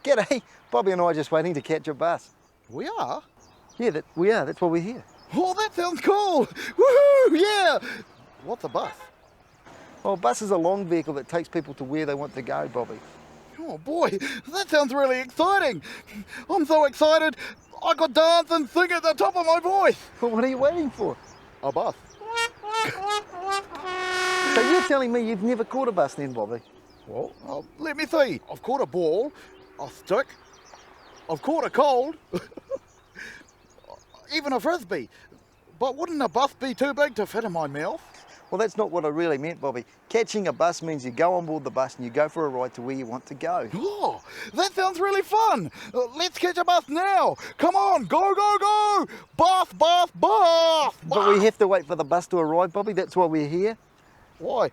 G'day. Bobby and I are just waiting to catch a bus. We are? Yeah, we are. That's why we're here. Oh, that sounds cool. Woohoo, yeah. What's a bus? Well, a bus is a long vehicle that takes people to where they want to go, Bobby. Oh boy, that sounds really exciting. I'm so excited, I could dance and sing at the top of my voice. Well, what are you waiting for? A bus. So you're telling me you've never caught a bus then, Bobby? Well, let me see. I've caught a ball, a stick, I've caught a cold, even a frisbee. But wouldn't a bus be too big to fit in my mouth? Well, that's not what I really meant, Bobby. Catching a bus means you go on board the bus and you go for a ride to where you want to go. Oh, that sounds really fun. Let's catch a bus now. Come on, go, go, go. Bus, bus, bus. But we have to wait for the bus to arrive, Bobby. That's why we're here. Why?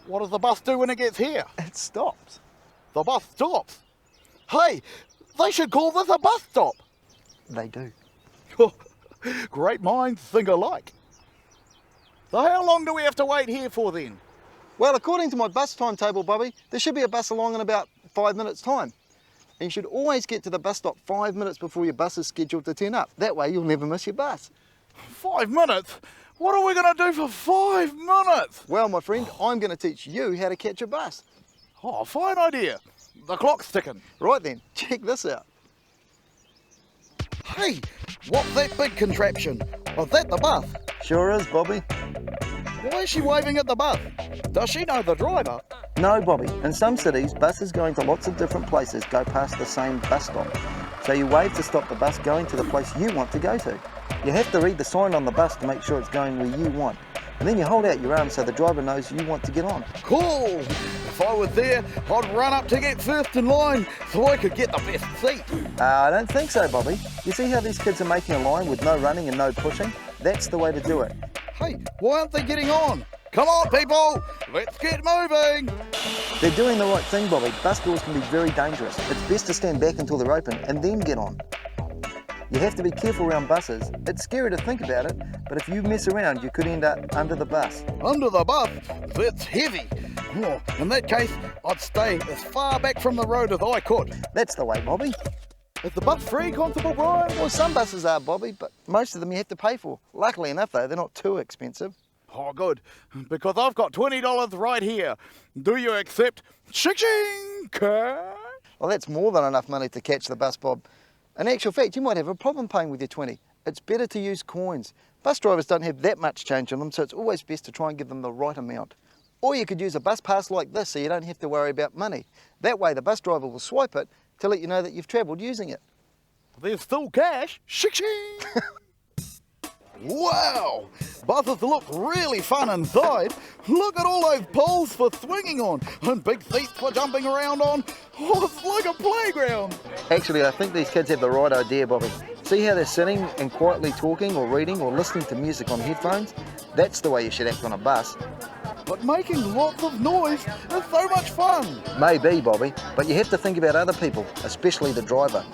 What does the bus do when it gets here? It stops. The bus stops. Hey, they should call this a bus stop. They do. Great minds think alike. So how long do we have to wait here for then? Well, according to my bus timetable, Bobby, there should be a bus along in about 5 minutes' time. And you should always get to the bus stop 5 minutes before your bus is scheduled to turn up. That way you'll never miss your bus. 5 minutes? What are we going to do for 5 minutes? Well, my friend, I'm going to teach you how to catch a bus. Oh, fine idea. The clock's ticking. Right then, check this out. Hey, what's that big contraption? Is that the bus? Sure is, Bobby. Why is she waving at the bus? Does she know the driver? No, Bobby. In some cities, buses going to lots of different places go past the same bus stop. So you wave to stop the bus going to the place you want to go to. You have to read the sign on the bus to make sure it's going where you want. And then you hold out your arm so the driver knows you want to get on. Cool! If I was there, I'd run up to get first in line so I could get the best seat. I don't think so, Bobby. You see how these kids are making a line with no running and no pushing? That's the way to do it. Hey, why aren't they getting on? Come on, people! Let's get moving! They're doing the right thing, Bobby. Bus doors can be very dangerous. It's best to stand back until they're open and then get on. You have to be careful around buses. It's scary to think about it, but if you mess around, you could end up under the bus. Under the bus? That's heavy. Oh, in that case, I'd stay as far back from the road as I could. That's the way, Bobby. Is the bus free, Constable Bryan? Well, some buses are, Bobby, but most of them you have to pay for. Luckily enough, though, they're not too expensive. Oh, good, because I've got $20 right here. Do you accept? Shing, cash? Well, that's more than enough money to catch the bus, Bob. In actual fact, you might have a problem paying with your 20. It's better to use coins. Bus drivers don't have that much change on them, so it's always best to try and give them the right amount. Or you could use a bus pass like this so you don't have to worry about money. That way the bus driver will swipe it to let you know that you've travelled using it. There's still cash. Shing! Wow! Buses look really fun inside. Look at all those poles for swinging on and big seats for jumping around on. Oh, it's like a playground. Actually, I think these kids have the right idea, Bobby. See how they're sitting and quietly talking or reading or listening to music on headphones? That's the way you should act on a bus. But making lots of noise is so much fun. Maybe, Bobby, but you have to think about other people, especially the driver.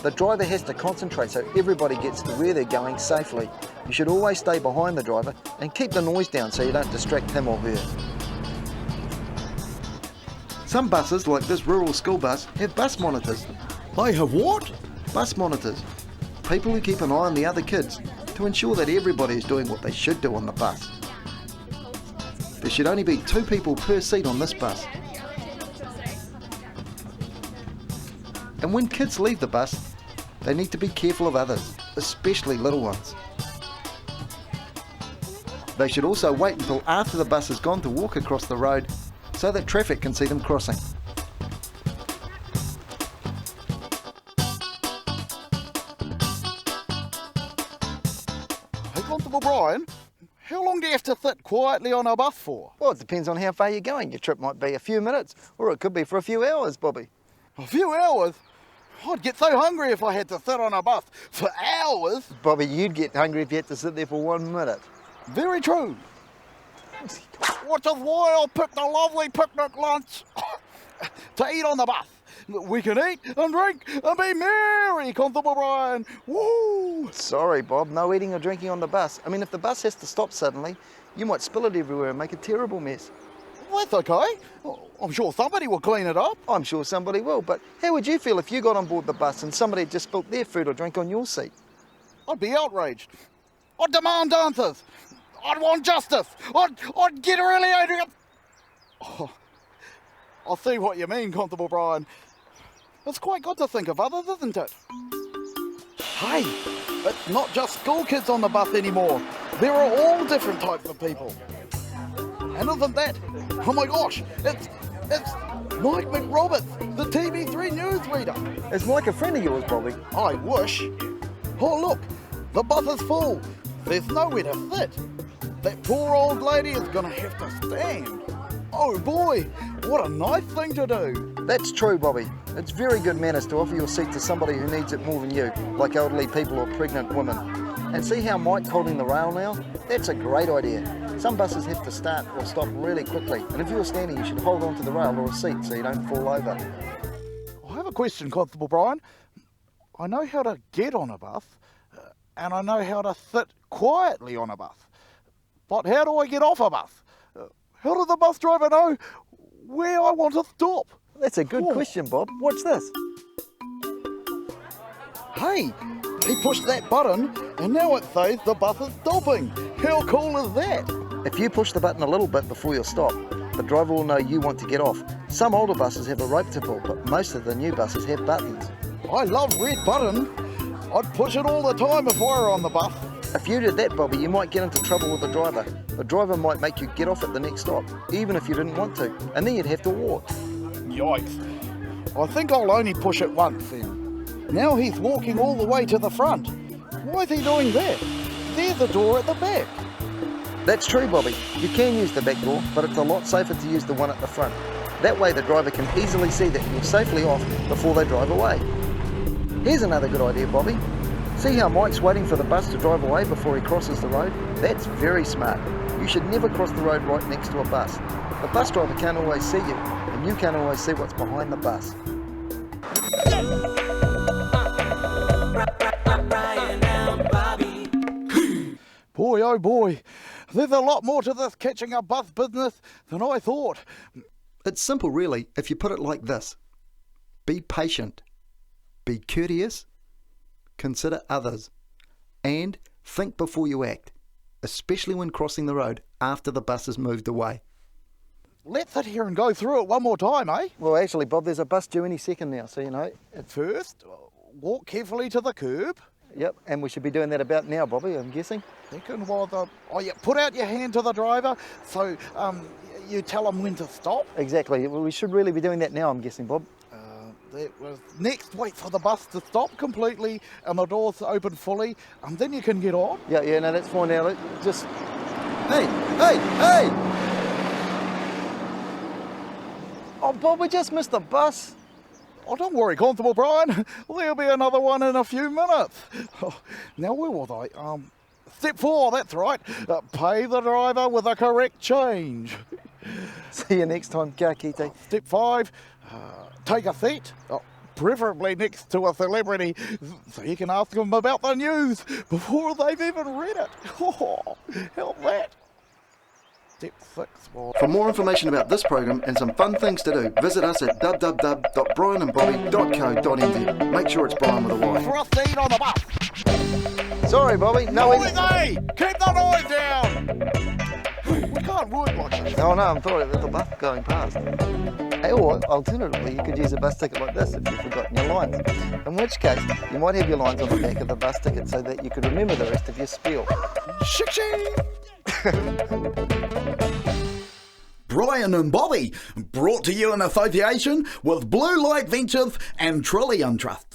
The driver has to concentrate so everybody gets to where they're going safely. You should always stay behind the driver and keep the noise down so you don't distract him or her. Some buses, like this rural school bus, have bus monitors. They have what? Bus monitors. People who keep an eye on the other kids to ensure that everybody is doing what they should do on the bus. There should only be 2 people per seat on this bus. And when kids leave the bus, they need to be careful of others, especially little ones. They should also wait until after the bus has gone to walk across the road so that traffic can see them crossing. Hey, Constable Bryan, how long do you have to sit quietly on a bus for? Well, it depends on how far you're going. Your trip might be a few minutes, or it could be for a few hours, Bobby. A few hours? I'd get so hungry if I had to sit on a bus for hours. Bobby, you'd get hungry if you had to sit there for 1 minute. Very true. Which is why I picked a lovely picnic lunch to eat on the bus. We can eat and drink and be merry, Constable Bryan. Woo! Sorry, Bob, no eating or drinking on the bus. I mean, if the bus has to stop suddenly, you might spill it everywhere and make a terrible mess. that's okay. I'm sure somebody will clean it up. I'm sure somebody will, but how would you feel if you got on board the bus and somebody had just spilt their food or drink on your seat? I'd be outraged. I'd demand answers. I'd want justice. I'd get really angry. Oh, I see what you mean, Constable Bryan. It's quite good to think of others, isn't it? Hey, it's not just school kids on the bus anymore. There are all different types of people. And isn't that, oh my gosh, it's Mike McRoberts, the TV3 Newsreader. Is Mike a friend of yours, Bobby? I wish. Oh look, the bus is full. There's nowhere to sit. That poor old lady is gonna have to stand. Oh boy, what a nice thing to do. That's true, Bobby. It's very good manners to offer your seat to somebody who needs it more than you, like elderly people or pregnant women. And see how Mike's holding the rail now? That's a great idea. Some buses have to start or stop really quickly, and if you're standing, you should hold on to the rail or a seat so you don't fall over. I have a question, Constable Bryan. I know how to get on a bus, and I know how to sit quietly on a bus. But how do I get off a bus? How does the bus driver know where I want to stop? That's a good question, Bob. Watch this. Hey, he pushed that button, and now it says the bus is stopping. How cool is that? If you push the button a little bit before you stop, the driver will know you want to get off. Some older buses have a rope to pull, but most of the new buses have buttons. I love red button. I'd push it all the time if I were on the bus. If you did that, Bobby, you might get into trouble with the driver. The driver might make you get off at the next stop, even if you didn't want to, and then you'd have to walk. Yikes. I think I'll only push it once then. Now he's walking all the way to the front. Why is he doing that? There's a door at the back. That's true, Bobby. You can use the back door, but it's a lot safer to use the one at the front. That way the driver can easily see that you're safely off before they drive away. Here's another good idea, Bobby. See how Mike's waiting for the bus to drive away before he crosses the road? That's very smart. You should never cross the road right next to a bus. The bus driver can't always see you, and you can't always see what's behind the bus. Boy, oh boy, there's a lot more to this catching a bus business than I thought. It's simple, really, if you put it like this. Be patient. Be courteous. Consider others. And think before you act, especially when crossing the road after the bus has moved away. Let's sit here and go through it one more time, eh? Well, actually, Bob, there's a bus due any second now, so you know. First, walk carefully to the curb. Yep, and we should be doing that about now, Bobby, I'm guessing. Second was, put out your hand to the driver, so you tell him when to stop. Exactly, well, we should really be doing that now, I'm guessing, Bob. That was next, wait for the bus to stop completely and the doors open fully, and then you can get on. Yeah, no, that's fine now. Just... Hey! Oh, Bob, we just missed the bus. Oh, don't worry, Constable Bryan. There'll be another one in a few minutes. Oh, now, where was I? Step 4, that's right. Pay the driver with the correct change. See you next time, Cato. Step 5, take a seat, preferably next to a celebrity, so you can ask them about the news before they've even read it. Oh, help that. Step 6 was... For more information about this program and some fun things to do, visit us at www.bryanandbobby.co.nz. Make sure it's Bryan with a Y. For us to eat on the bus. Sorry, Bobby. No, Noise, keep the noise down. We can't work like this. Oh, no, I'm sorry. There's a bus going past. Hey, or alternatively, you could use a bus ticket like this if you've forgotten your lines. In which case, you might have your lines on the back of the bus ticket so that you could remember the rest of your spiel. Shing! Bryan and Bobby, brought to you in association with Blue Light Ventures and Trillium Trust.